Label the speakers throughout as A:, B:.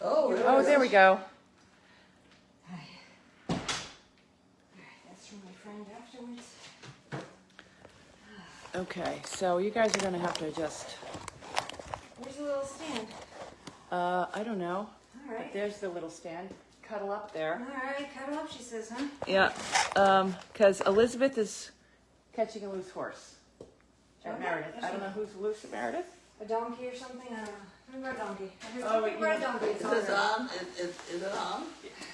A: Oh, there we go.
B: Hi. That's from my friend afterwards.
A: Okay, so you guys are gonna have to just,
B: Where's the little stand?
A: I don't know.
B: All
A: But
B: right.
A: there's the little stand. Cuddle up there.
B: All right, cuddle up, she says, huh?
A: Yeah, because Elizabeth is catching a loose horse at
B: Okay.
A: Meredith. I don't know who's loose at Meredith.
B: A donkey or something? I don't know. I heard about a donkey. I heard
A: Oh,
B: something about a
A: you-
B: donkey. It's
C: Is
B: all
C: this
B: right.
C: on? Is it on?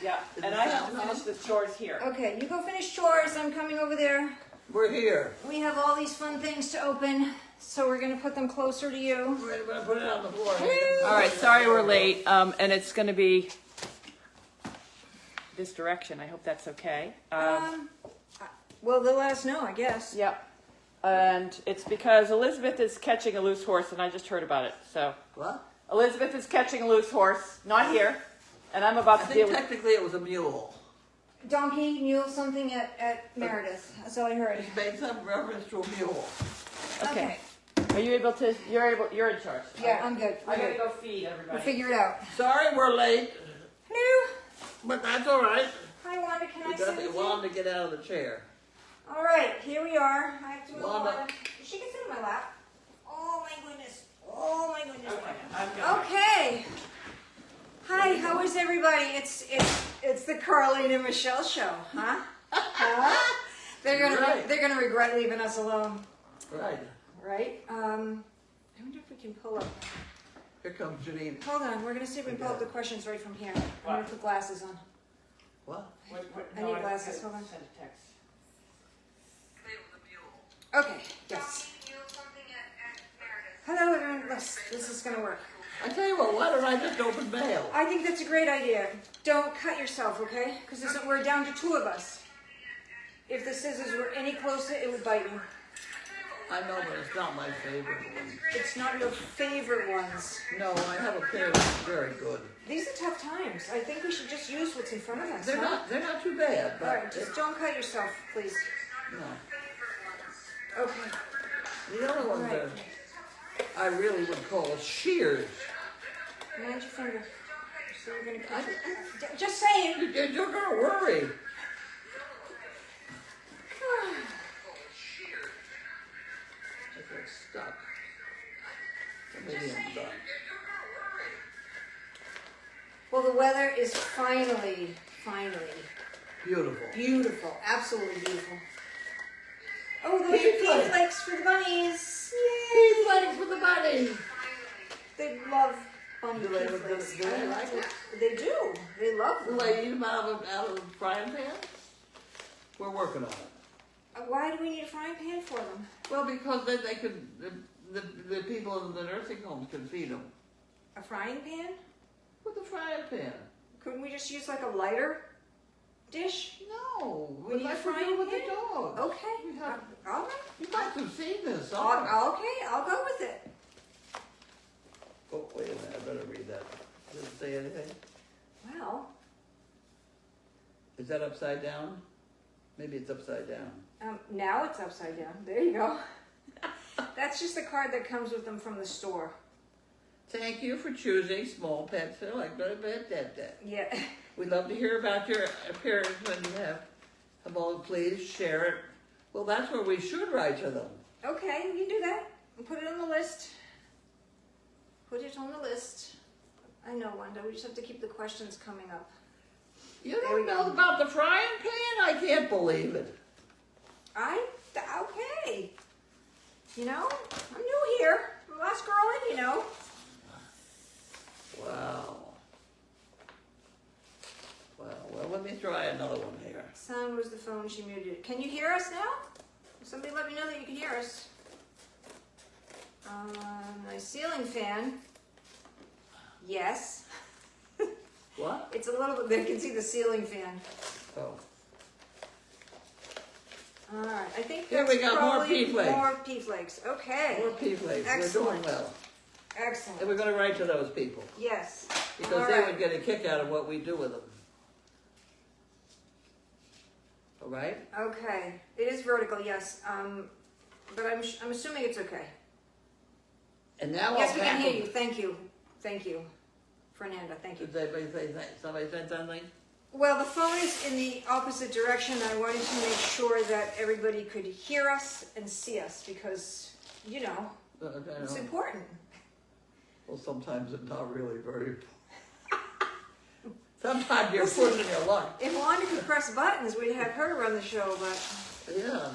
A: Yeah,
C: Is
A: and
C: the
A: I have to
C: sound
A: finish
C: on?
A: the chores here.
B: Okay, you go finish chores. I'm coming over there.
C: We're here.
B: We have all these fun things to open, so we're going to put them closer to you.
C: We're gonna put it on the floor.
A: All right, sorry we're late, and it's gonna be this direction. I hope that's okay.
B: Well, they'll let us know, I guess.
A: Yep. And it's because Elizabeth is catching a loose horse, and I just heard about it. So
C: What?
A: Elizabeth is catching a loose horse, not here, and I'm about
C: I
A: to deal
C: think
A: with.
C: technically it was a mule.
B: Donkey, mule, something at Meredith. That's all I heard.
C: He made some reference to a mule.
A: Okay. Are you able to? You're in charge.
B: Yeah, I'm good.
A: I gotta go feed
B: We'll
A: everybody.
B: figure it out.
C: Sorry we're late,
B: Hello.
C: but that's all right.
B: Hi, Wanda. Can I
C: We
B: sit
C: got
B: with you?
C: Wanda to get out of the chair.
B: All right, here we are. I have to move
C: Wanda.
B: on. She can sit in my lap. Oh my goodness. Oh my goodness.
A: Okay, I'm going.
B: Okay. Hi, how is everybody? It's the Carlene and Michele show, huh? Huh? They're gonna regret leaving us alone,
C: Right.
B: right? I wonder if we can pull up.
C: Here comes Janine.
B: Hold on, we're gonna see if we can pull up the questions right from here. I'm gonna put glasses on.
C: What?
B: I need glasses, hold on.
A: Send a text.
B: Okay, yes. Hello everyone, this is gonna work.
C: I tell you what, why don't I just open mail?
B: I think that's a great idea. Don't cut yourself, okay? Because we're down to 2 of us. If the scissors were any closer, it would bite you.
C: I know, but it's not my favorite one.
B: It's not your favorite ones.
C: No, I have a pair that's very good.
B: These are tough times. I think we should just use what's in front of us.
C: They're
B: huh?
C: not too bad,
B: All
C: but
B: right, just don't cut yourself, please.
C: no.
B: Okay.
C: The other ones
B: Right.
C: are, I really would call shears.
B: Mind your finger. So we're gonna cut it. Just saying.
C: You're gonna worry. If it's stuck. Maybe I'm done.
B: Well, the weather is finally
C: Beautiful.
B: beautiful. Absolutely beautiful. Oh, those
C: Pea
B: are pea
C: flakes.
B: flakes for the bunnies.
C: Pea flakes for the bunny.
B: They love bunny
C: Do
B: pea
C: they,
B: flakes.
C: do they like it?
B: They do. They love them.
C: Will they eat them out of the frying pan? We're working on it.
B: Why do we need a frying pan for them?
C: Well, because they could, the people in the nursing homes can feed them
B: A frying pan?
C: with a frying pan.
B: Couldn't we just use like a lighter dish?
C: No,
B: We need a
C: like we
B: frying
C: do with
B: pan?
C: the dogs.
B: Okay.
C: We have,
B: All right.
C: you must have seen this.
B: Okay, I'll go with it.
C: Oh, wait a minute, I better read that. Does it say anything?
B: Well,
C: Is that upside down? Maybe it's upside down.
B: now it's upside down. There you go. That's just the card that comes with them from the store.
C: Thank you for choosing small pets who like go to bed,
B: Yeah.
C: We'd love to hear about your appearance when you have a ball. Please share it. Well, that's where we should write to them.
B: Okay, we can do that. We'll put it on the list. Put it on the list. I know, Wanda. We just have to keep the questions coming up.
C: You
B: There
C: don't
B: we
C: know
B: go.
C: about the frying pan? I can't believe it.
B: Okay. You know, I'm new here. I'm the last girl in, you know.
C: Wow. Well, let me try another one here.
B: Sound was the phone. She muted it. Can you hear us now? Somebody let me know that you can hear us. My ceiling fan. Yes.
C: What?
B: It's a little bit, they can see the ceiling fan.
C: Oh.
B: All right, I think
C: Here
B: that's
C: we got more
B: probably
C: pea flakes.
B: more pea flakes. Okay.
C: More pea flakes. We're
B: Excellent.
C: doing well.
B: Excellent.
C: And we're going to write to those people
B: Yes.
C: because
B: All
C: they
B: right.
C: would get a kick out of what we do with them. All right?
B: Okay. It is vertical, yes. But I'm assuming it's okay.
C: And now
B: Yes,
C: I'll
B: we can
C: pack
B: hear you.
C: them.
B: Thank you. Thank you Fernanda, thank you.
C: Did anybody say, somebody said something?
B: Well, the phone is in the opposite direction. I wanted to make sure that everybody could hear us and see us because, you know, it's important.
C: Well, sometimes it's not really very. Sometimes you're pushing your luck.
B: If Wanda could press buttons, we'd have her run the show, but
C: Yeah.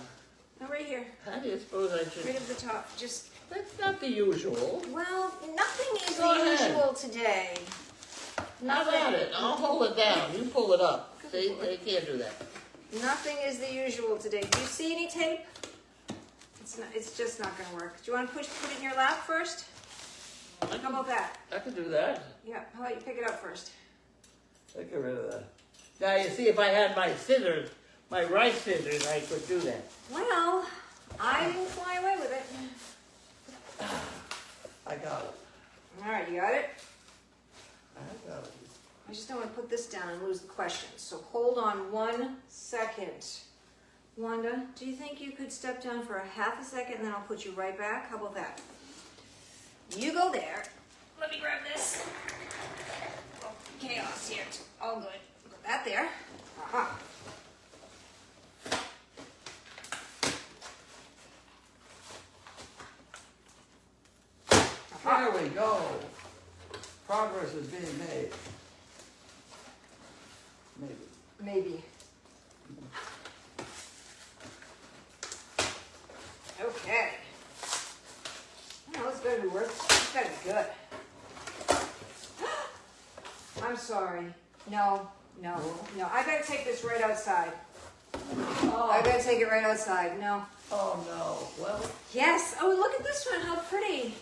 B: no, right here,
C: How do you suppose I should?
B: right at the top. Just,
C: That's not the usual.
B: well, nothing is
C: Go
B: the
C: ahead.
B: usual today.
C: How about it? I'll hold it down. You pull it up. See, they can't do that.
B: Nothing is the usual today. Do you see any tape? It's not. It's just not going to work. Do you want to put it in your lap first? How about that?
C: I could do that.
B: Yeah. How about you pick it up first?
C: I get rid of that. Now you see, if I had my scissors, my right scissors, I could do that.
B: Well, I didn't fly away with it.
C: I got it.
B: All right, you got it?
C: I got it.
B: I just don't want to put this down and lose the question. So hold on 1 second. Wanda, do you think you could step down for a half a second and then I'll put you right back? How about that? You go there. Let me grab this. Oh, chaos here. All good. Put that there. Aha.
C: There we go. Progress is being made. Maybe.
B: Maybe. Okay. Oh, it's better be worth. It's better be good. I'm sorry. No. I gotta take this right outside. I gotta take it right outside. No.
C: Oh no. Well.
B: Yes. Oh, look at this one. How pretty.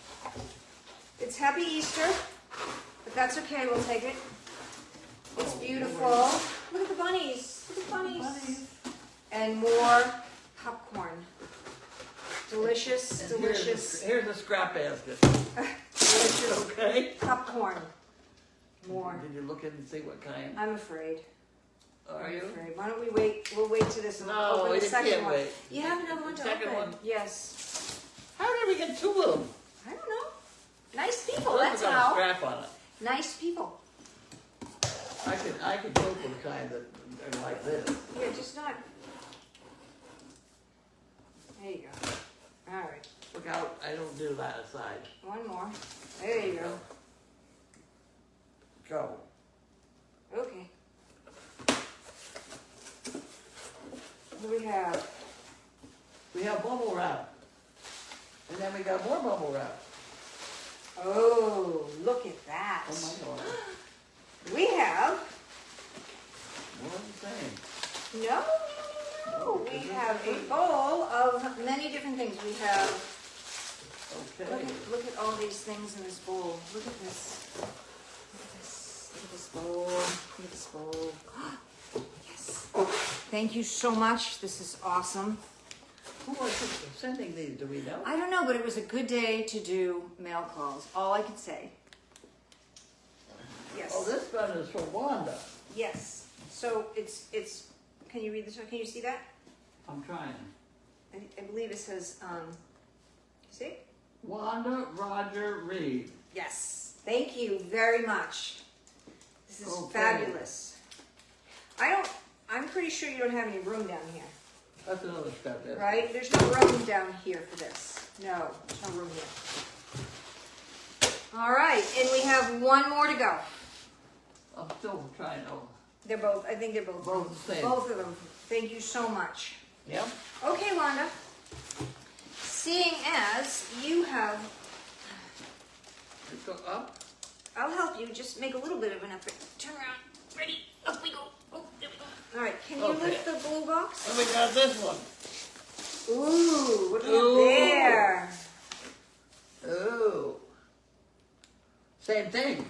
B: It's Happy Easter, but that's okay. We'll take it. It's beautiful. Look at the bunnies. Look at the bunnies. And more popcorn. Delicious,
C: And
B: delicious.
C: Here's a scrap basket.
B: Delicious
C: Okay.
B: popcorn. More.
C: Did you look in and see what kind?
B: I'm afraid.
C: Are
B: I'm
C: you?
B: afraid. Why don't we wait? We'll wait to this and
C: No,
B: open
C: we
B: the second
C: can't
B: one.
C: wait.
B: You have another one to
C: Second
B: open.
C: one?
B: Yes.
C: How did we get two of them?
B: I don't know. Nice people.
C: Well,
B: That's
C: got a
B: how.
C: strap on it.
B: Nice people.
C: I could go for the kind that are like this.
B: Yeah, just not. There you go. All right.
C: Look out! I don't do that aside.
B: One more. There you go.
C: Go.
B: Okay. What do we have?
C: We have bubble wrap, and then we got more bubble wrap.
B: Oh, look at that.
C: Oh my God!
B: We have.
C: More of the same.
B: No. We have a bowl of many different things. We have.
C: Okay.
B: Look at all these things in this bowl. Look at this. Look at this. Look at this bowl. Look at this bowl. Yes. Thank you so much. This is awesome.
C: Who was sending these? Do we know?
B: I don't know, but it was a good day to do mail calls. All I can say. Yes.
C: Oh, this one is for Wanda.
B: Yes. So it's. Can you read this one? Can you see that?
C: I'm trying.
B: I believe it says. See?
C: Wanda Roger Reed.
B: Yes. Thank you very much. This is
C: Okay.
B: fabulous. I'm pretty sure you don't have any room down here,
C: That's another step there.
B: right? There's no room down here for this. No, there's no room here. All right, and we have one more to go.
C: I'm still trying to.
B: They're both, I think they're both.
C: Both the same.
B: Both of them. Thank you so much.
C: Yep.
B: Okay, Wanda. Seeing as you have,
C: Let's go up.
B: I'll help you. Just make a little bit of an effort. Turn around. Ready? Up we go. Oh, there we go. All right. Can you
C: Okay.
B: lift the blue box?
C: And we got this one.
B: Ooh, what do we have
C: Ooh.
B: there?
C: Ooh. Same thing.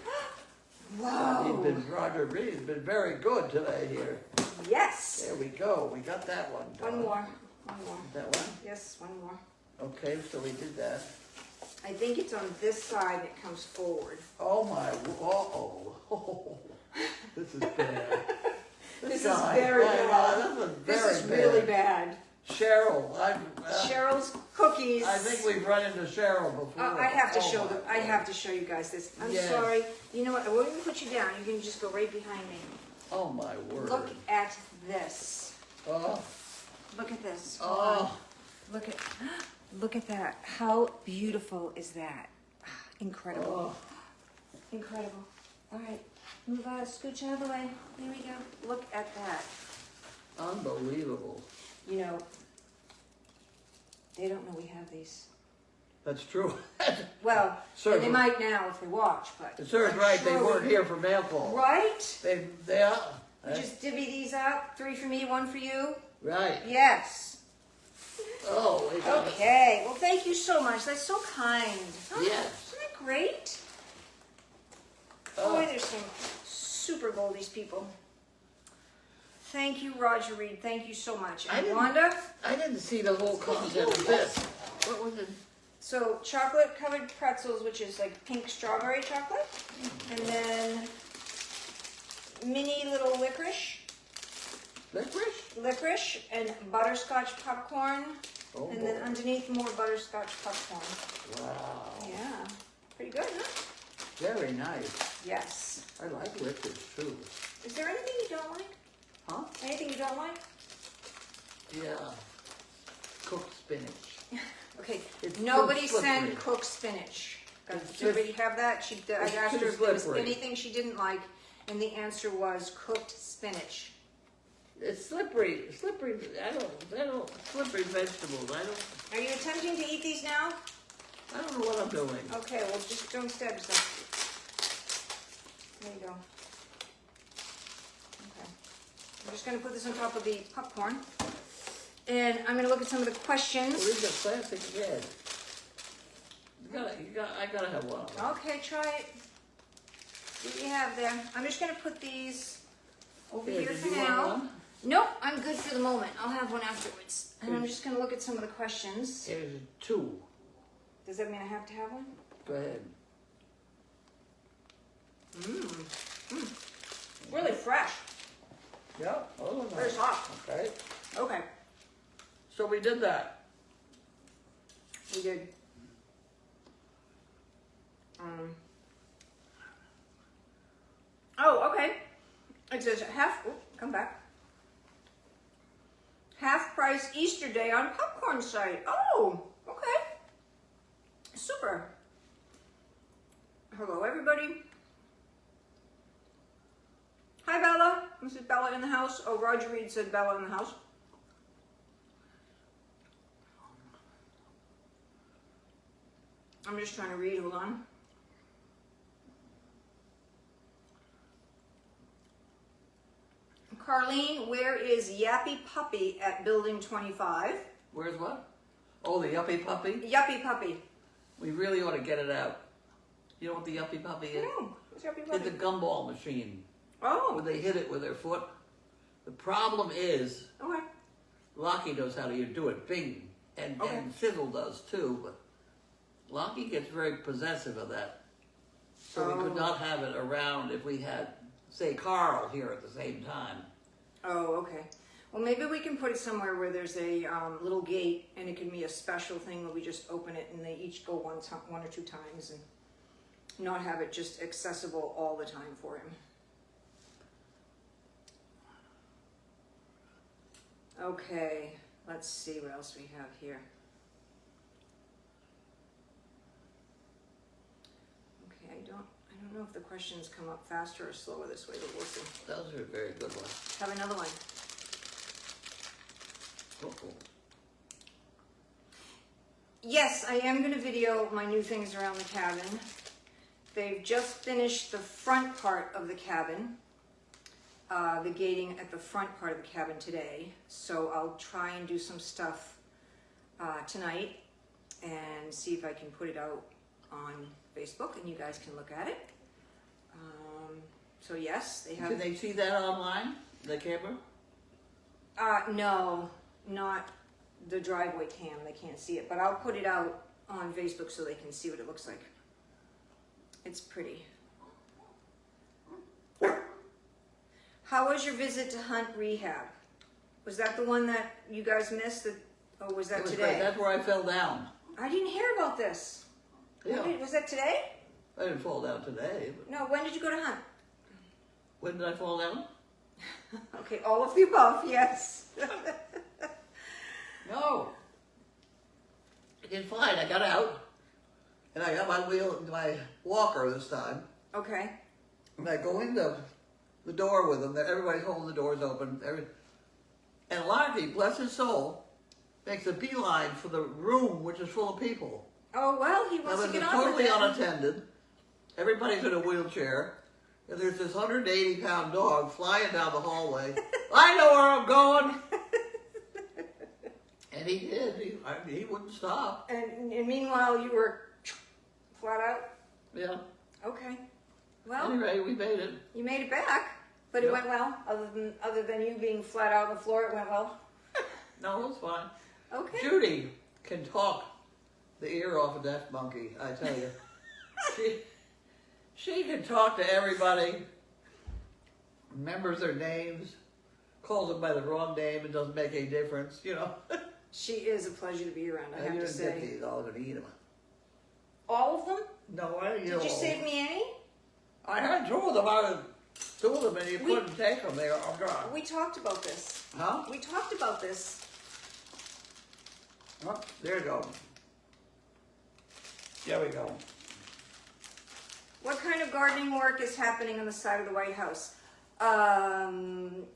B: Whoa.
C: He's been, Roger Reed's been very good today here.
B: Yes.
C: There we go. We got that one done.
B: One more. One more.
C: That one?
B: Yes, one more.
C: Okay, so we did that.
B: I think it's on this side that comes forward.
C: Oh my, uh-oh. This is bad.
B: This is
C: guy,
B: very
C: oh,
B: bad.
C: wow, this is very
B: This is really bad.
C: Cheryl,
B: Cheryl's cookie. cookies.
C: I think we've run into Cheryl before.
B: I have to
C: Oh,
B: show
C: my
B: them. I
C: God.
B: have to show you guys this. I'm
C: Yes.
B: sorry. You know what? I won't even put you down. You can just go right behind me.
C: Oh, my word.
B: Look at this.
C: Oh,
B: Look at this.
C: oh.
B: Look at that. How beautiful is that? Incredible.
C: Oh.
B: Incredible. All right. Move out. Scooch out of the way. Here we go. Look at that.
C: Unbelievable.
B: You know, they don't know we have these.
C: That's true.
B: Well,
C: Serves
B: they might now if they watch, but.
C: It serves
B: I'm
C: right,
B: sure
C: they
B: we-
C: weren't here for mail call.
B: Right?
C: They are.
B: We just divvy these out. 3 for me, 1 for you.
C: Right.
B: Yes.
C: Oh, we got it.
B: Okay. Well, thank you so much. That's so kind.
C: Yes.
B: Isn't that great?
C: Oh.
B: Boy, there's some super Goldies people. Thank you, Roger Reed. Thank you so much.
C: I
B: And
C: didn't-
B: Wanda?
C: I didn't see the whole content of this. What was it?
B: So chocolate covered pretzels, which is like pink strawberry chocolate. And then mini little licorice
C: Licorice?
B: and butterscotch popcorn.
C: Oh,
B: And then
C: boy.
B: underneath more butterscotch popcorn.
C: Wow.
B: Yeah. Pretty good, huh?
C: Very nice.
B: Yes.
C: I like licorice too.
B: Is there anything you don't like?
C: Huh?
B: Anything you don't like?
C: Yeah. Cooked spinach.
B: Okay.
C: It's
B: Nobody
C: too slippery.
B: send cooked spinach.
C: It's
B: Did everybody have that? I
C: it's
B: asked
C: too
B: her if there was
C: slippery.
B: anything she didn't like, and the answer was cooked spinach.
C: It's slippery. Slippery. I don't. Slippery vegetables.
B: Are you attempting to eat these now?
C: I don't know what I'm doing.
B: Okay, well, just don't stab yourself. There you go. Okay. I'm just going to put this on top of the popcorn. And I'm going to look at some of the
C: Well,
B: questions.
C: these are plastic head. I gotta have one. of them.
B: Okay, try it. See what you have there. I'm just going to put these over
C: Here,
B: here
C: did
B: for
C: you want
B: now.
C: one?
B: Nope, I'm good for the moment. I'll have one afterwards. And I'm just going to look at some of the questions.
C: Here's 2.
B: Does that mean I have to have one?
C: Go ahead.
B: Really fresh.
C: Yeah. Oh,
B: Very
C: nice.
B: soft.
C: Okay.
B: Okay,
C: So we did that.
B: we did. Oh, okay. It says come back. Half price Easter Day on popcorn site. Oh, okay. Super. Hello, everybody. Hi, Bella. This is Bella in the house. Oh, Roger Reed said Bella in the house. I'm just trying to read. Hold on. Carlene, where is Yappy Puppy at Building 25?
C: Where's what? Oh, the Yuppie Puppy.
B: Yappy Puppy.
C: We really ought to get it out. You know what the Yuppie Puppy is?
B: No, what's Yappy
C: It's a
B: Puppy?
C: gumball machine
B: Oh,
C: where they hit it with their foot. The problem is,
B: okay.
C: Lockie knows how to do it. Bing. And
B: Okay.
C: Sizzle does too. But Lockie gets very possessive of that. So we could
B: Oh.
C: not have it around if we had, say, Carl here at the same time.
B: Oh, okay. Well, maybe we can put it somewhere where there's a little gate, and it can be a special thing where we just open it and they each go one or two times, and not have it just accessible all the time for him. Okay, let's see what else we have here. Okay, I don't know if the questions come up faster or slower this way, but we'll see.
C: Those are very good ones.
B: Have another one.
C: Uh-oh.
B: Yes, I am going to video my new things around the cabin. They've just finished the front part of the cabin, the gating at the front part of the cabin today. So I'll try and do some stuff tonight and see if I can put it out on Facebook and you guys can look at it. So yes, they have...
C: Can they see that online, the camera?
B: No, not the driveway cam. They can't see it, but I'll put it out on Facebook so they can see what it looks like. It's pretty. How was your visit to Hunt Rehab? Was that the one that you guys missed? That Oh, was that
C: It was
B: today?
C: great. That's where I fell down.
B: I didn't hear about this.
C: Yeah.
B: Was that today?
C: I didn't fall down today. But
B: No, when did you go to hunt?
C: when did I fall down?
B: Okay, all of the above, yes.
C: No. I did fine. I got out. And I got my walker this time.
B: Okay.
C: And I go into the door with them. Everybody's holding the doors open. And Larky, bless his soul, makes a beeline for the room, which is full of people.
B: Oh, well, he
C: Now,
B: wants to
C: this
B: get
C: is
B: on
C: totally
B: with it.
C: unattended. Everybody's in a wheelchair. And there's this 180-pound dog flying down the hallway. I know where I'm going. And he did. He wouldn't stop.
B: And meanwhile, you were flat out?
C: Yeah.
B: Okay. Well,
C: Anyway, we made it.
B: you made it back, but it
C: Yep.
B: went well. Other than you being flat out on the floor, it went well.
C: No, it's fine.
B: Okay.
C: Judy can talk the ear off of that monkey, I tell you. She can talk to everybody, remembers their names, calls them by the wrong name, it doesn't make any difference, you know.
B: She is a pleasure to be around, I have
C: You
B: to
C: didn't get
B: say.
C: these, all gonna eat them.
B: All of them?
C: No, I didn't get
B: Did you
C: all.
B: save me any?
C: I had two of them. And you
B: We-
C: couldn't take them. They were all gone.
B: We talked about this.
C: Huh?
B: We talked about this.
C: Oh, there you go. There we go.
B: What kind of gardening work is happening on the side of the White House?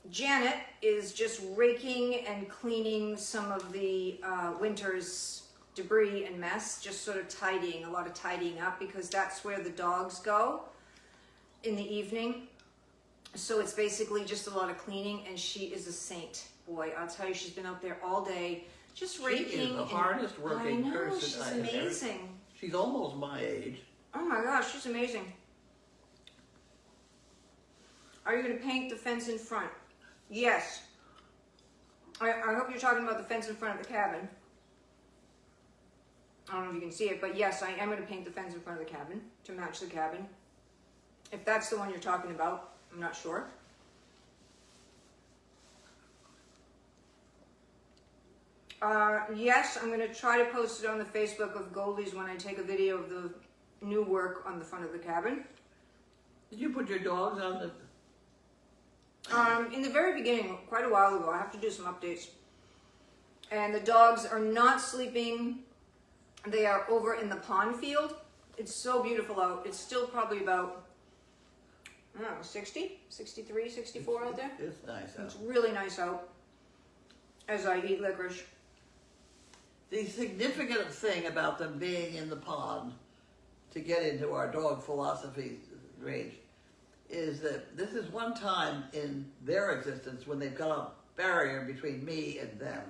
B: Janet is just raking and cleaning some of the winter's debris and mess, just sort of tidying, a lot of tidying up, because that's where the dogs go in the evening. So it's basically just a lot of cleaning, and she is a saint. Boy, I'll tell you, she's been out there all day just raking.
C: She is the
B: and-
C: hardest working
B: I know,
C: person
B: she's
C: I have ever-
B: amazing.
C: She's almost my age.
B: Oh my gosh, she's amazing. Are you going to paint the fence in front? Yes. I hope you're talking about the fence in front of the cabin. I don't know if you can see it, but yes, I am going to paint the fence in front of the cabin to match the cabin. If that's the one you're talking about, I'm not sure. Yes, I'm going to try to post it on the Facebook of Goldie's when I take a video of the new work on the front of the cabin.
C: Did you put your dogs on the...
B: In the very beginning, quite a while ago, I have to do some updates. And the dogs are not sleeping. They are over in the pond field. It's so beautiful out. It's still probably about, I don't know, 60, 63, 64 out there.
C: It's nice out.
B: It's really nice out as I eat licorice.
C: The significant thing about them being in the pond, to get into our dog philosophy range, is that this is one time in their existence when they've got a barrier between me and them.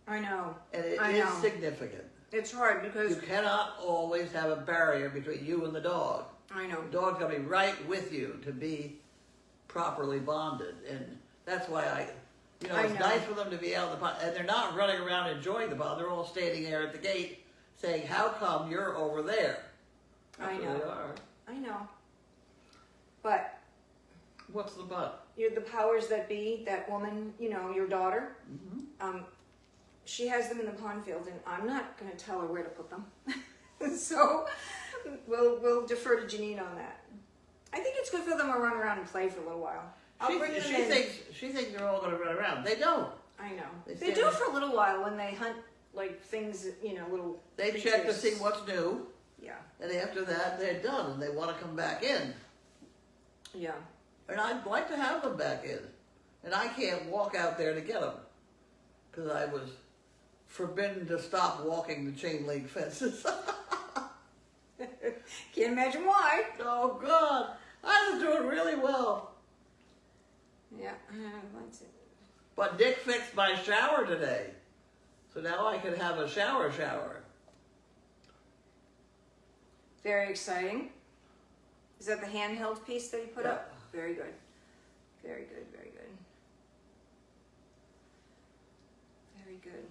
B: I know.
C: And it
B: I
C: is
B: know.
C: significant.
B: It's hard because,
C: You cannot always have a barrier between you and the dog.
B: I know.
C: The dog's got to be right with you to be properly bonded. And that's why it's
B: I know.
C: nice for them to be out in the pond. And they're not running around enjoying the pond. They're all standing there at the gate saying, how come you're over there?
B: I
C: That's
B: know.
C: what they are.
B: I know. But
C: What's the but?
B: you're the powers that be, that woman, you know, your daughter, she has them in the pond field, and I'm not going to tell her where to put them. So we'll defer to Janine on that. I think it's good for them to run around and play for a little while. I'll bring them in.
C: She thinks they're all going to run around. They don't.
B: I know.
C: They
B: They do for a little while when they hunt, like, things, you know, little
C: They check to
B: creatures.
C: see what's new,
B: Yeah.
C: and after that, they're done, and they want to come back in.
B: Yeah.
C: And I'd like to have them back in. And I can't walk out there to get them. Because I was forbidden to stop walking the chain link fences.
B: Can't imagine why.
C: Oh, God. I was doing really well.
B: Yeah. What's it?
C: But Dick fixed my shower today. So now I can have a shower.
B: Very exciting. Is that the handheld piece that you put
C: Yeah.
B: up? Very good. Very good, very good. Very good.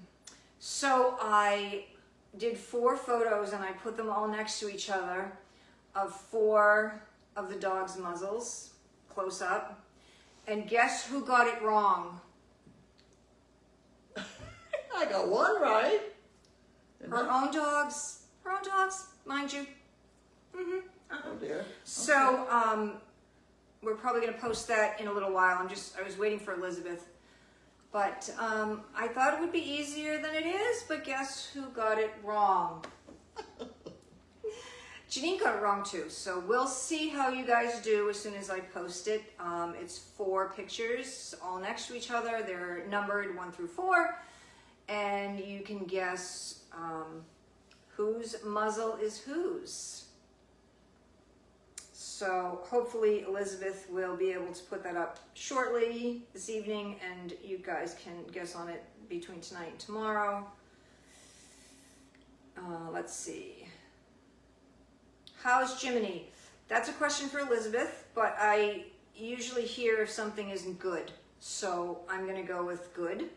B: So I did 4 photos and I put them all next to each other of 4 of the dog's muzzles, close up. And guess who got it wrong?
C: I got one right. And
B: Her
C: then-
B: own dogs, mind you.
C: Oh dear.
B: So, we're probably going to post that in a little while. I was waiting for Elizabeth. But I thought it would be easier than it is, but guess who got it wrong? Janine got it wrong too. So we'll see how you guys do as soon as I post it. It's 4 pictures all next to each other. They're numbered 1 through 4. And you can guess whose muzzle is whose. So hopefully Elizabeth will be able to put that up shortly this evening, and you guys can guess on it between tonight and tomorrow. Let's see. How's Jiminy? That's a question for Elizabeth, but I usually hear if something isn't good, so I'm going to go with good.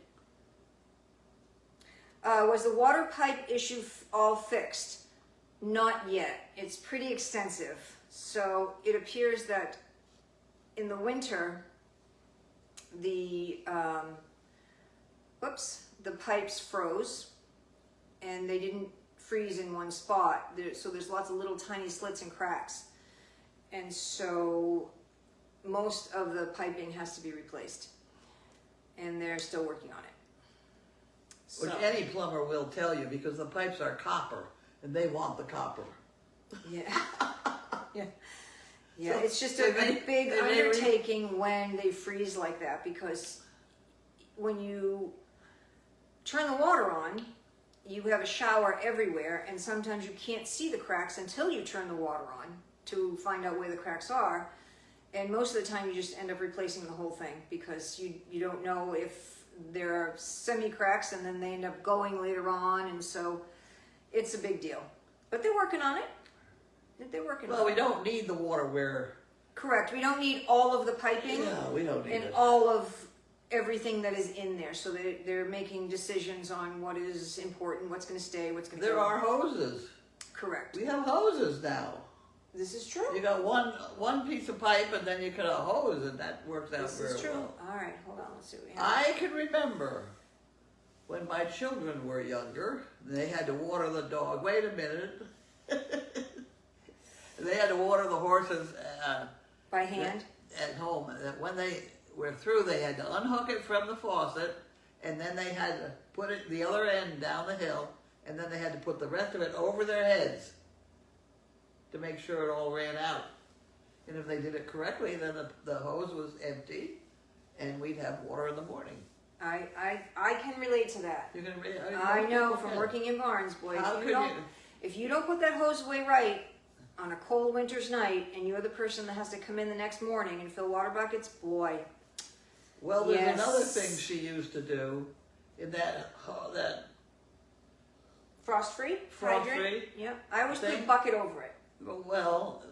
B: Was the water pipe issue all fixed? Not yet. It's pretty extensive. So it appears that in the winter, the pipes froze, and they didn't freeze in one spot. So there's lots of little tiny slits and cracks. And so most of the piping has to be replaced. And they're still working on it.
C: Which
B: So,
C: any plumber will tell you, because the pipes are copper and they want the copper.
B: yeah. Yeah. Yeah,
C: So
B: it's just
C: they
B: a
C: may-
B: big
C: they may
B: undertaking when they freeze like that, because when you turn the water on, you have a shower everywhere, and sometimes you can't see the cracks until you turn the water on to find out where the cracks are. And most of the time you just end up replacing the whole thing, because you don't know if there are semi-cracks and then they end up going later on, and so it's a big deal. But they're working on it. They're working on it.
C: Well, we don't need the water where.
B: Correct. We don't need all of the piping
C: Yeah, we don't need
B: and
C: it.
B: all of everything that is in there. So they're making decisions on what is important, what's going to stay, what's going to
C: There
B: go.
C: are hoses.
B: Correct.
C: We have hoses now.
B: This is true.
C: You got one piece of pipe and then you got a hose, and that works out
B: This
C: very
B: is true.
C: well.
B: All right. Hold on. Let's see what we have.
C: I can remember when my children were younger, they had to water the dog. Wait a minute. They had to water the horses
B: By hand.
C: at home. And when they were through, they had to unhook it from the faucet, and then they had to put it the other end down the hill, and then they had to put the rest of it over their heads to make sure it all ran out. And if they did it correctly, then the hose was empty, and we'd have water in the morning.
B: I can relate to that.
C: You can.
B: I know from working in barns, boy.
C: How
B: If
C: could
B: you don't,
C: you?
B: if you don't put that hose away right on a cold winter's night, and you're the person that has to come in the next morning and fill water buckets, boy.
C: Well, there's
B: Yes.
C: another thing she used to do in that
B: Frost-free?
C: Frost-free
B: Hydrant? Yep. I always put a
C: thing?
B: bucket over it.
C: well,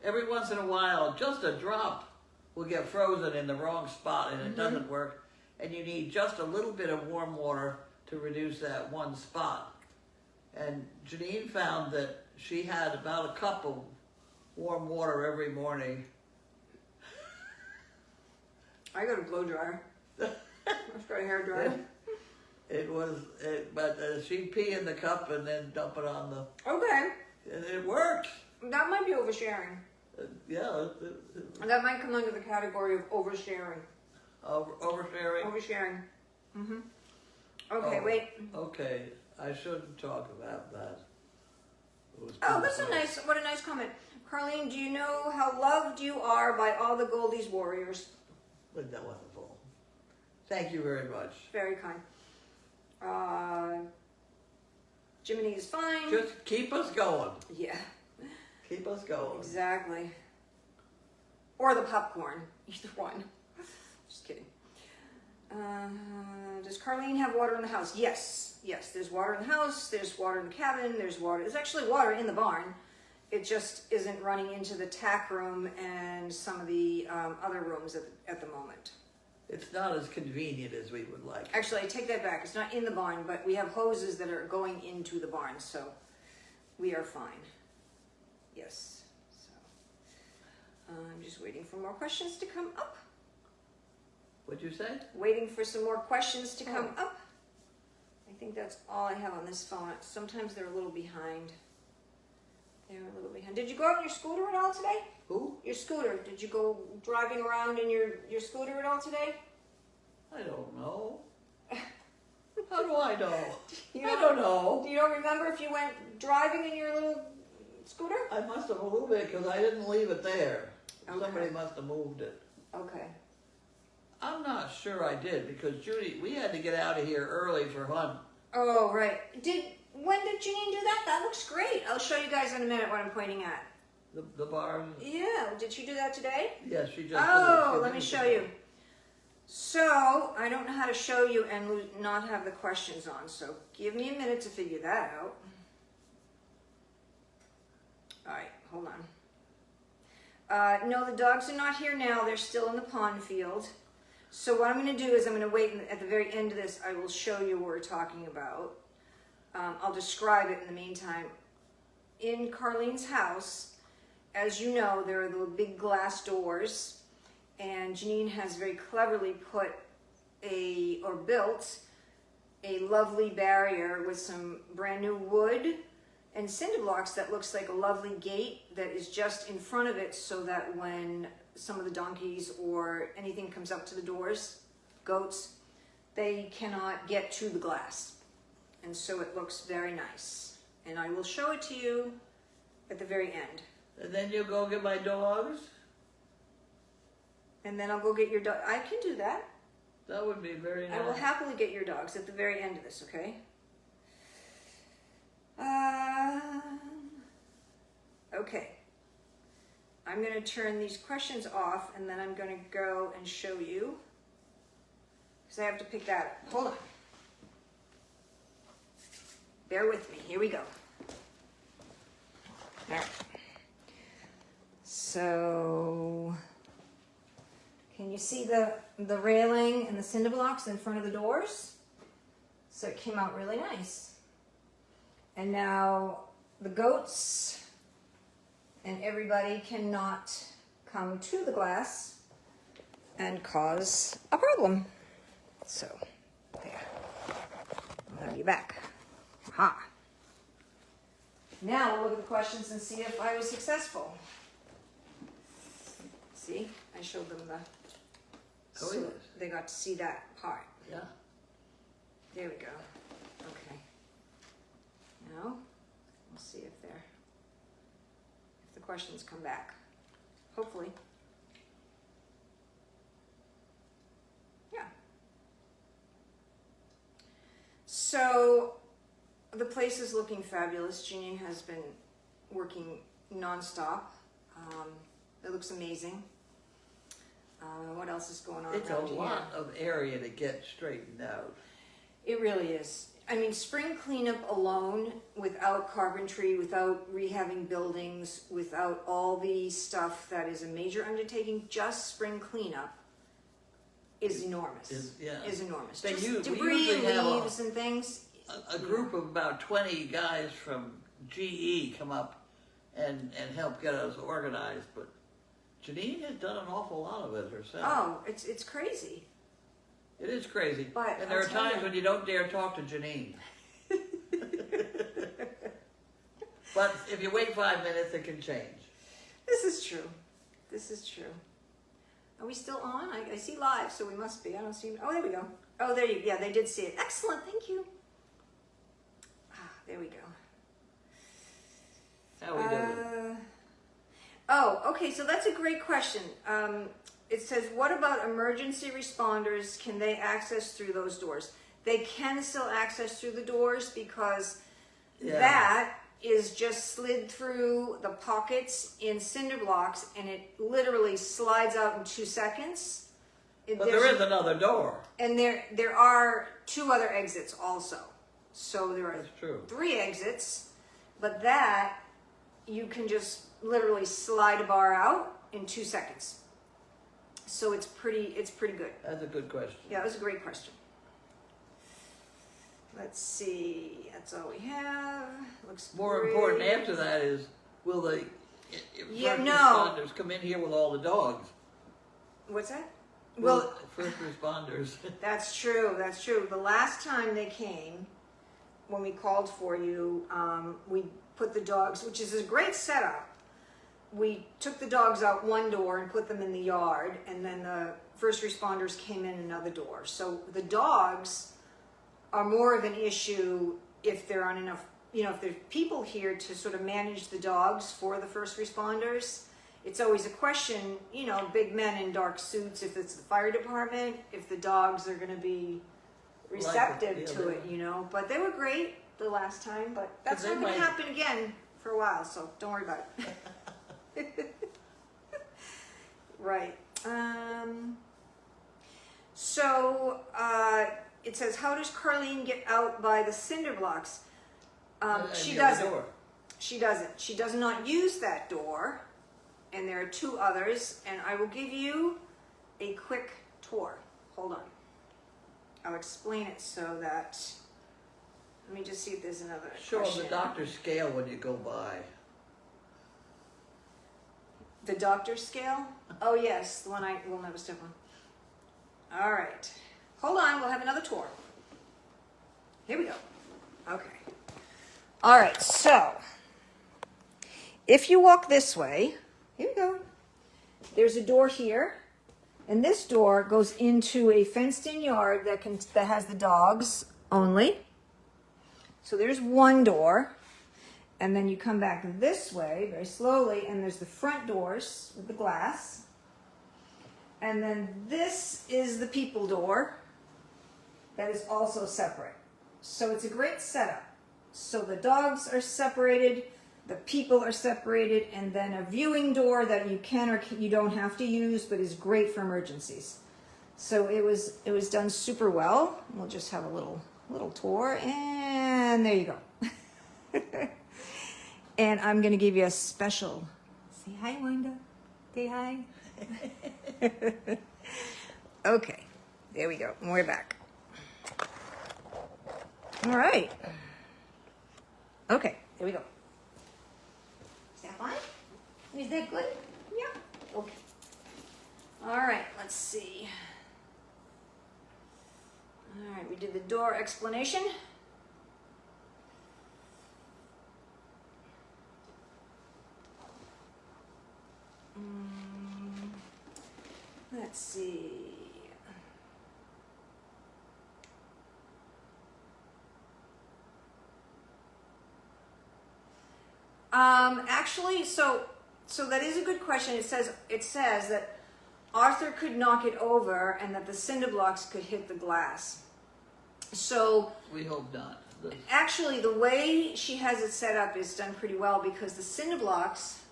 C: every once in a while, just a drop will get frozen in the wrong spot, and it doesn't work. And you need just a little bit of warm water to reduce that one spot. And Janine found that she had about a cup of warm water every morning.
B: I got a blow dryer. I've got a hair dryer.
C: But she'd pee in the cup and then dump it on the.
B: Okay.
C: And it worked.
B: That might be oversharing.
C: Yeah.
B: That might come under the category of oversharing.
C: Oversharing.
B: Oversharing. Mm-hmm. Okay,
C: Oh.
B: wait.
C: Okay, I shouldn't talk about that. It was
B: Oh, that's
C: beautiful.
B: what a nice comment. Carlene, do you know how loved you are by all the Goldies warriors?
C: But that wasn't full. Thank you very much.
B: Very kind. Jiminy is fine.
C: Just keep us going.
B: Yeah,
C: Keep us going.
B: exactly. Or the popcorn. Either one. Just kidding. Does Carlene have water in the house? Yes. Yes, there's water in the house. There's water in the cabin. There's water. There's actually water in the barn. It just isn't running into the tack room and some of the other rooms at the moment.
C: It's not as convenient as we would like.
B: Actually, I take that back. It's not in the barn, but we have hoses that are going into the barn, so we are fine. Yes. So I'm just waiting for more questions to come up.
C: What'd you say?
B: Waiting for some more questions to come up. I think that's all I have on this phone. Sometimes they're a little behind. Did you go out on your scooter at all today?
C: Who?
B: Your scooter. Did you go driving around in your scooter at all today?
C: I don't know. How do I know?
B: You
C: I don't know.
B: Do you don't remember if you went driving in your little scooter?
C: I must have a little bit because I didn't leave it there.
B: Okay.
C: Somebody must have moved it.
B: Okay.
C: I'm not sure I did because Judy, we had to get out of here early for hunt.
B: Oh, right. When did Janine do that? That looks great. I'll show you guys in a minute what I'm pointing at.
C: The barn.
B: Yeah. Did she do that today?
C: Yes, she just.
B: Oh, let me show you. So, I don't know how to show you and not have the questions on, so give me a minute to figure that out. Alright, hold on. No, the dogs are not here now. They're still in the pond field. So what I'm going to do is I'm going to wait, and at the very end of this, I will show you what we're talking about. I'll describe it in the meantime. In Carlene's house, as you know, there are the big glass doors. And Janine has very cleverly built a lovely barrier with some brand new wood and cinder blocks that looks like a lovely gate that is just in front of it so that when some of the donkeys or anything comes up to the doors, goats, they cannot get to the glass. And so it looks very nice. And I will show it to you at the very end.
C: And then you go get my dogs?
B: And then I'll go get your dog. I can do that.
C: That would be very nice.
B: I will happily get your dogs at the very end of this, okay? Okay. I'm going to turn these questions off, and then I'm going to go and show you. Because I have to pick that up. Hold on. Bear with me. Here we go. All right. So... can you see the railing and the cinder blocks in front of the doors? So it came out really nice. And now the goats and everybody cannot come to the glass and cause a problem. So, there. I'll have you back. Aha. Now we'll look at the questions and see if I was successful. See, I showed them the...
C: Oh,
B: so
C: yes.
B: they got to see that part.
C: Yeah.
B: There we go. Okay. Now, we'll see if the questions come back. Hopefully. Yeah. So, the place is looking fabulous. Janine has been working nonstop. It looks amazing. What else is going on
C: It's a
B: around here?
C: lot of area to get straightened out.
B: It really is. I mean, spring cleanup alone, without carpentry, without rehabbing buildings, without all the stuff that is a major undertaking, just spring cleanup is enormous. Is enormous.
C: They
B: Just
C: we
B: debris
C: usually
B: and
C: have
B: leaves and things.
C: a group of about 20 guys from GE come up and help get us organized, but Janine has done an awful lot of it herself.
B: Oh, it's crazy.
C: It is crazy.
B: But
C: and there
B: I'll
C: are
B: tell
C: times
B: you.
C: when you don't dare talk to Janine. But if you wait 5 minutes, it can change.
B: This is true. This is true. Are we still on? I see live, so we must be. I don't see. Oh, there we go. Oh, there you. Yeah, they did see it. Excellent. Thank you. Ah, there we go.
C: How we doing?
B: Oh, okay. So that's a great question. It says, what about emergency responders? Can they access through those doors? They can still access through the doors because that is just slid through the pockets in cinder blocks, and it literally slides out in 2 seconds.
C: But there is another door.
B: And there are 2 other exits also. So there are
C: That's true.
B: 3 exits, but that you can just literally slide a bar out in 2 seconds. So it's pretty good.
C: That's a good question.
B: Yeah, that was a great question. Let's see. That's all we have. Looks
C: More
B: great.
C: important after that is, will the
B: Yeah,
C: first
B: no.
C: responders come in here with all the dogs?
B: What's that? Well,
C: first responders.
B: that's true. That's true. The last time they came, when we called for you, we put the dogs, which is a great setup. We took the dogs out one door and put them in the yard, and then the first responders came in another door. So the dogs are more of an issue if there aren't enough, if there's people here to sort of manage the dogs for the first responders. It's always a question, big men in dark suits, if it's the fire department, if the dogs are going to be receptive to it, But they were great the last time, but that's not going to happen again for a while, so don't worry about it. Right. So it says, how does Carlene get out by the cinder blocks? She doesn't. She doesn't. She does not use that door. And there are two others, and I will give you a quick tour. Hold on. I'll explain it so that, let me just see if there's another
C: Show them
B: question.
C: the doctor's scale when you go by.
B: The doctor's scale? Oh yes, the one I will never step on. All right. Hold on, we'll have another tour. Here we go. Okay. All right, so if you walk this way, here we go. There's a door here, and this door goes into a fenced-in yard that has the dogs only. So there's one door, and then you come back this way very slowly, and there's the front doors with the glass. And then this is the people door that is also separate. So it's a great setup. So the dogs are separated, the people are separated, and then a viewing door that you can or you don't have to use, but is great for emergencies. So it was done super well. We'll just have a little tour, and there you go. And I'm gonna give you a special. Say hi, Wanda. Say hi. Okay, there we go. And we're back. All right. Okay, there we go. Is that fine? Is that good? Yeah. Okay. All right, let's see. All right, we did the door explanation. Let's see. Actually, so that is a good question. It says that Arthur could knock it over and that the cinder blocks could hit the glass. So
C: We hope not.
B: actually, the way she has it set up is done pretty well, because the cinder blocks,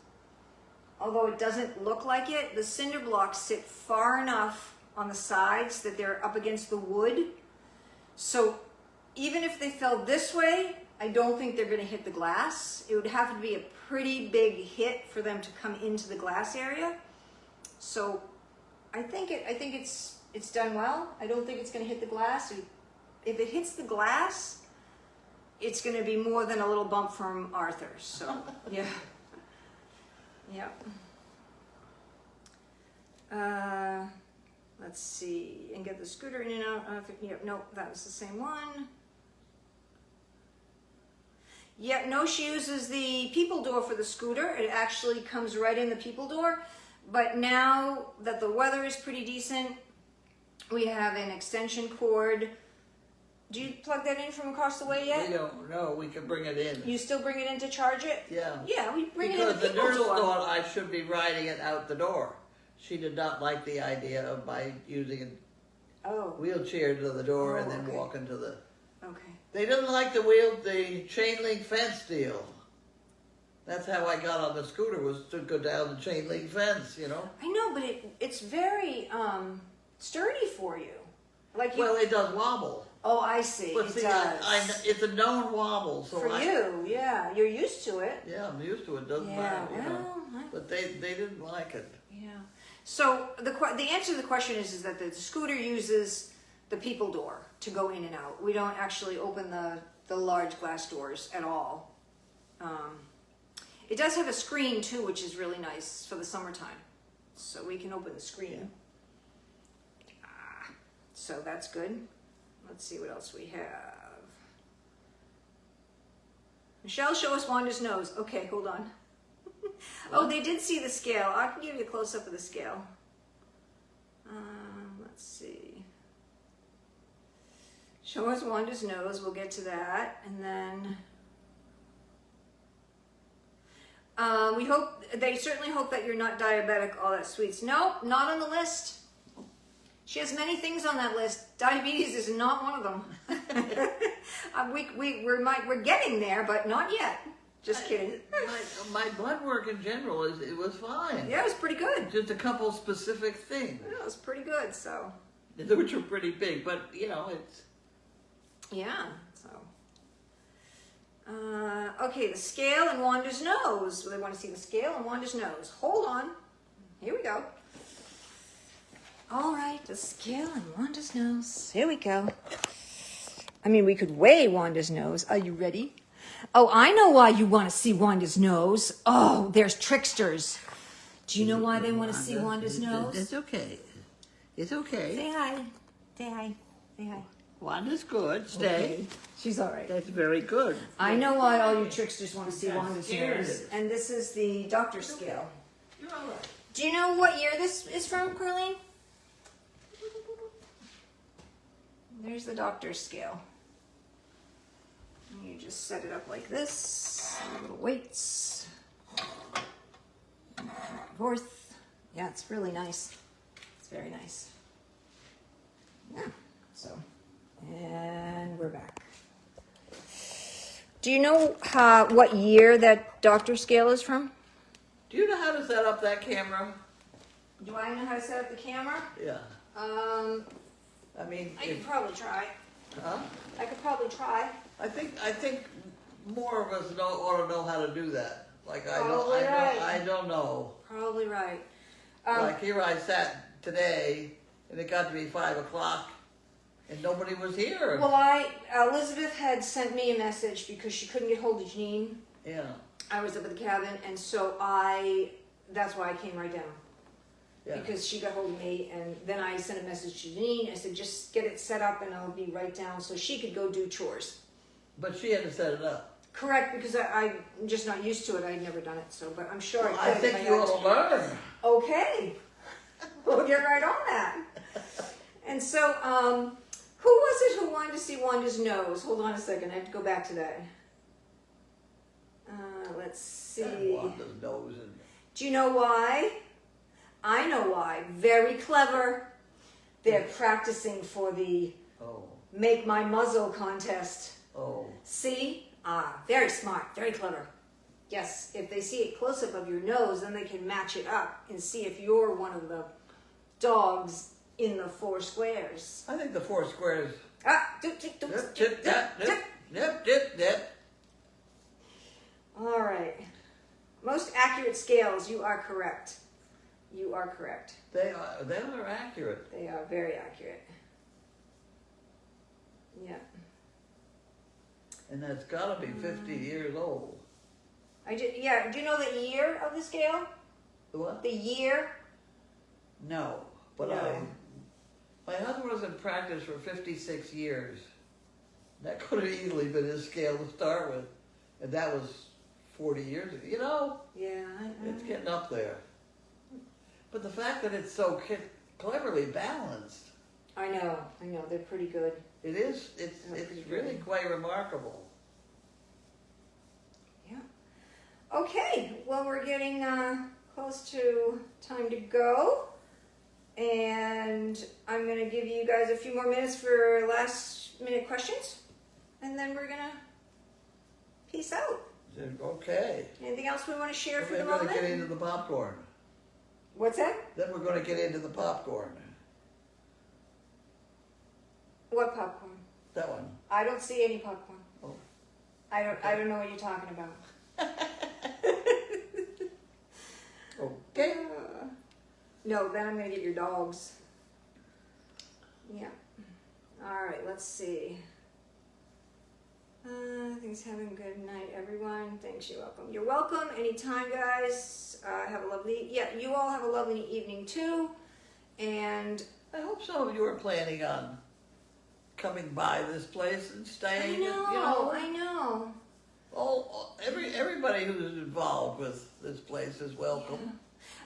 B: although it doesn't look like it, the cinder blocks sit far enough on the sides that they're up against the wood. So even if they fell this way, I don't think they're going to hit the glass. It would have to be a pretty big hit for them to come into the glass area. So I think it's done well. I don't think it's going to hit the glass. If it hits the glass, it's going to be more than a little bump from Arthur. So yeah. Yeah. Let's see. And get the scooter in and out. No, that was the same one. Yeah, no, she uses the people door for the scooter. It actually comes right in the people door. But now that the weather is pretty decent, we have an extension cord. Do you plug that in from across the way yet?
C: We don't know. We can bring it in.
B: You still bring it in to charge it?
C: Yeah.
B: Yeah, we bring it in the
C: Because the
B: people
C: nurse
B: door.
C: thought I should be riding it out the door. She did not like the idea of my using a wheelchair to the door and then
B: okay.
C: walking to the...
B: Okay.
C: They didn't like the chain link fence deal. That's how I got on the scooter, was to go down the chain link fence,
B: I know, but it's very sturdy for you.
C: Well, it does wobble.
B: Oh, I see.
C: But
B: It
C: see,
B: does.
C: it's a known wobble. So
B: For you, yeah. You're used to it.
C: Yeah, I'm used to it. Doesn't
B: Yeah,
C: matter,
B: well,
C: But they didn't like it.
B: Yeah. So the answer to the question is that the scooter uses the people door to go in and out. We don't actually open the large glass doors at all. It does have a screen too, which is really nice for the summertime. So we can open the screen. So that's good. Let's see what else we have. Michelle, show us Wanda's nose. Okay, hold on. Oh, they did see the scale. I can give you a close-up of the scale. Let's see. Show us Wanda's nose. We'll get to that. And then they certainly hope that you're not diabetic, all that sweets. No, not on the list. She has many things on that list. Diabetes is not one of them. We're getting there, but not yet. Just kidding.
C: My blood work in general it was fine.
B: Yeah, it was pretty good.
C: Just a couple specific things.
B: Yeah, it was pretty good. So.
C: Which are pretty big, but you know it's.
B: Yeah. So. Okay, the scale and Wanda's nose. They want to see the scale and Wanda's nose. Hold on. Here we go. All right, the scale and Wanda's nose. Here we go. I mean, we could weigh Wanda's nose. Are you ready? Oh, I know why you want to see Wanda's nose. Oh, there's tricksters. Do you know why they want to see Wanda's nose?
C: It's okay. It's okay.
B: Say hi. Say hi. Say hi.
C: Wanda's good. Stay.
B: Okay. She's all right.
C: That's very good.
B: I know why all you tricksters want to see
C: Yeah,
B: Wanda's
C: scared
B: nose.
C: it.
B: And this is the doctor's scale.
C: You're all right.
B: Do you know what year this is from, Carlene? There's the doctor's scale. And you just set it up like this. Little weights. Forth. Yeah, it's really nice. It's very nice. Yeah. So, and we're back. Do you know what year that doctor's scale is from?
C: Do you know how to set up that camera?
B: Do I know how to set up the camera?
C: Yeah. I mean,
B: I could probably try.
C: huh?
B: I could probably try.
C: I think more of us ought to know how to do that. Like
B: Probably right.
C: I don't know.
B: Probably right.
C: Like here I sat today, and it got to be 5 o'clock, and nobody was here.
B: Well, Elizabeth had sent me a message because she couldn't get hold of Janine.
C: Yeah.
B: I was up at the cabin, and so that's why I came right down.
C: Yeah.
B: Because she got hold of me, and then I sent a message to Janine. I said, just get it set up, and I'll be right down so she could go do chores.
C: But she had to set it up.
B: Correct, because I'm just not used to it. I'd never done it, so, but I'm sure
C: Well,
B: I
C: I
B: could.
C: think you ought to learn.
B: Okay. We'll get right on that. And so, who was it who wanted to see Wanda's nose? Hold on a second. I have to go back to that. Let's see.
C: Wanda's nose and
B: Do you know why? I know why. Very clever. They're practicing for the Make My Muzzle contest.
C: oh.
B: See? Very smart. Very clever. Yes, if they see a close-up of your nose, then they can match it up and see if you're one of the dogs in the 4 squares.
C: I think the 4 squares.
B: Dip, dip, dip,
C: Nip,
B: dip,
C: dip, dip,
B: dip.
C: nip, dip, dip.
B: All right. Most accurate scales, you are correct. You are correct.
C: They are accurate.
B: They are very accurate. Yeah.
C: And that's got to be 50 years old.
B: Yeah, do you know the year of the scale?
C: The what?
B: The year?
C: No, but
B: No.
C: my husband was in practice for 56 years. That could have easily been his scale to start with, and that was 40 years ago. You know,
B: Yeah.
C: it's getting up there. But the fact that it's so cleverly balanced,
B: I know. They're pretty good.
C: it is. It's really quite remarkable.
B: Yeah. Okay. Well, we're getting close to time to go. And I'm going to give you guys a few more minutes for last minute questions. And then we're going to peace out.
C: Okay.
B: Anything else we want to share for
C: We're
B: the
C: going to
B: moment?
C: get into the popcorn.
B: What's that?
C: Then we're going to get into the popcorn.
B: What popcorn?
C: That one.
B: I don't see any popcorn.
C: Oh.
B: I don't know what you're talking about.
C: Okay.
B: No, then I'm going to get your dogs. Yeah. All right, let's see. Thanks, having a good night, everyone. Thanks, you're welcome. You're welcome anytime, guys. Have a lovely, you all have a lovely evening too. And
C: I hope some of you are planning on coming by this place and
B: I
C: staying.
B: know, I know.
C: Everybody who's involved with this place is welcome.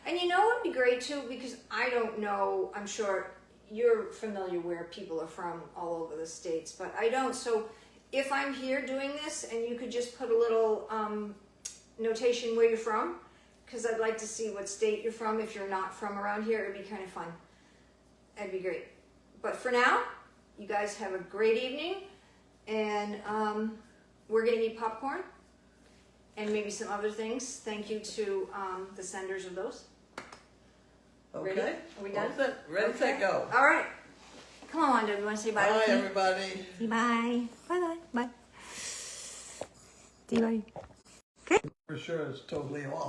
B: And you know what would be great too, because I don't know, I'm sure you're familiar where people are from all over the states, but I don't. So if I'm here doing this and you could just put a little notation where you're from, because I'd like to see what state you're from. If you're not from around here, it'd be kind of fun. That'd be great. But for now, you guys have a great evening, and we're gonna eat popcorn and maybe some other things. Thank you to the senders of those.
C: Okay.
B: Ready? Are we done?
C: Ready, set, go.
B: All right. Come on, Wanda. You want to say bye?
C: Bye,
B: with me?
C: everybody.
B: Say bye. Bye. Bye. Say bye.
C: For sure, it's totally off.